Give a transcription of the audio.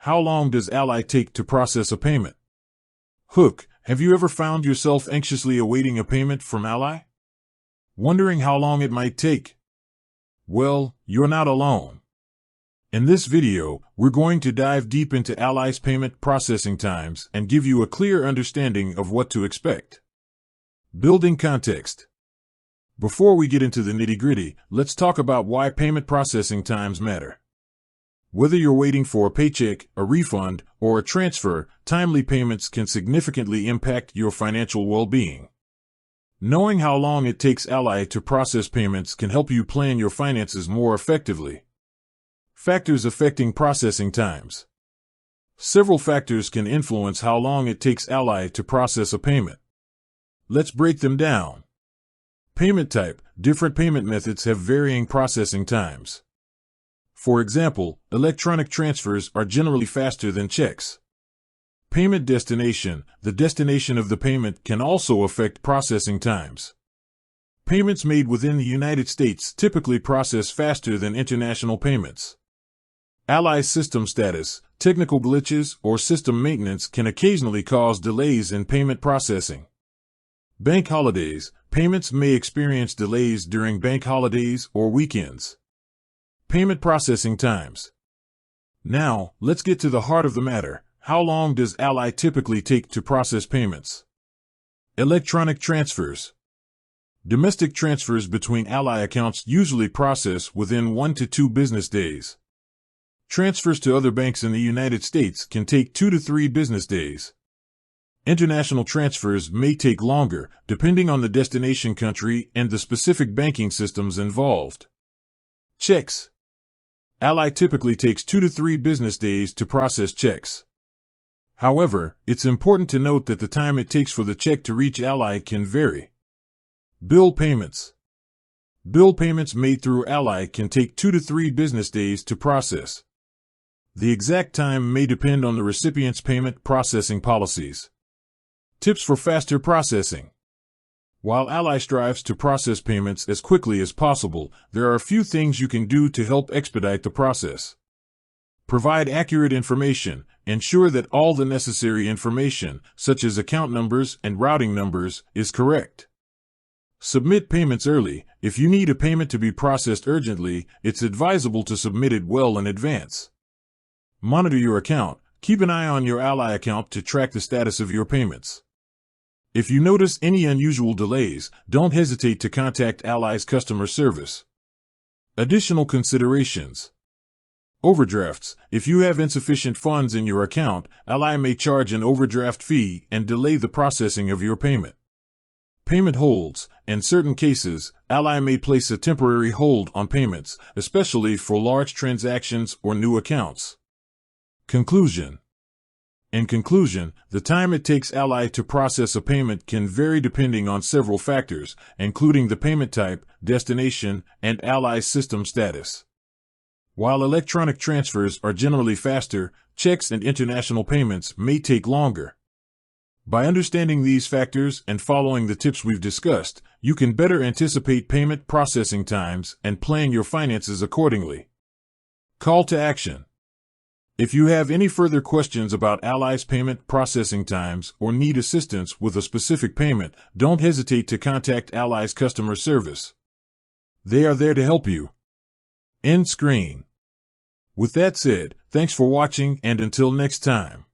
How long does Ally take to process a payment? Hook, have you ever found yourself anxiously awaiting a payment from Ally? Wondering how long it might take? Well, you're not alone. In this video, we're going to dive deep into Ally's payment processing times and give you a clear understanding of what to expect. Building context. Before we get into the nitty-gritty, let's talk about why payment processing times matter. Whether you're waiting for a paycheck, a refund, or a transfer, timely payments can significantly impact your financial well-being. Knowing how long it takes Ally to process payments can help you plan your finances more effectively. Factors affecting processing times. Several factors can influence how long it takes Ally to process a payment. Let's break them down. Payment type. Different payment methods have varying processing times. For example, electronic transfers are generally faster than checks. Payment destination. The destination of the payment can also affect processing times. Payments made within the United States typically process faster than international payments. Ally's system status. Technical glitches or system maintenance can occasionally cause delays in payment processing. Bank holidays. Payments may experience delays during bank holidays or weekends. Payment processing times. Now, let's get to the heart of the matter. How long does Ally typically take to process payments? Electronic transfers. Domestic transfers between Ally accounts usually process within 1 to 2 business days. Transfers to other banks in the United States can take 2 to 3 business days. International transfers may take longer, depending on the destination country and the specific banking systems involved. Checks. Ally typically takes 2 to 3 business days to process checks. However, it's important to note that the time it takes for the check to reach Ally can vary. Bill payments. Bill payments made through Ally can take 2 to 3 business days to process. The exact time may depend on the recipient's payment processing policies. Tips for faster processing. While Ally strives to process payments as quickly as possible, there are a few things you can do to help expedite the process. Provide accurate information. Ensure that all the necessary information, such as account numbers and routing numbers, is correct. Submit payments early. If you need a payment to be processed urgently, it's advisable to submit it well in advance. Monitor your account. Keep an eye on your Ally account to track the status of your payments. If you notice any unusual delays, don't hesitate to contact Ally's customer service. Additional considerations. Overdrafts. If you have insufficient funds in your account, Ally may charge an overdraft fee and delay the processing of your payment. Payment holds. In certain cases, Ally may place a temporary hold on payments, especially for large transactions or new accounts. Conclusion. In conclusion, the time it takes Ally to process a payment can vary depending on several factors, including the payment type, destination, and Ally's system status. While electronic transfers are generally faster, checks and international payments may take longer. By understanding these factors and following the tips we've discussed, you can better anticipate payment processing times and plan your finances accordingly. Call to action. If you have any further questions about Ally's payment processing times or need assistance with a specific payment, don't hesitate to contact Ally's customer service. They are there to help you. End screen. With that said, thanks for watching and until next time.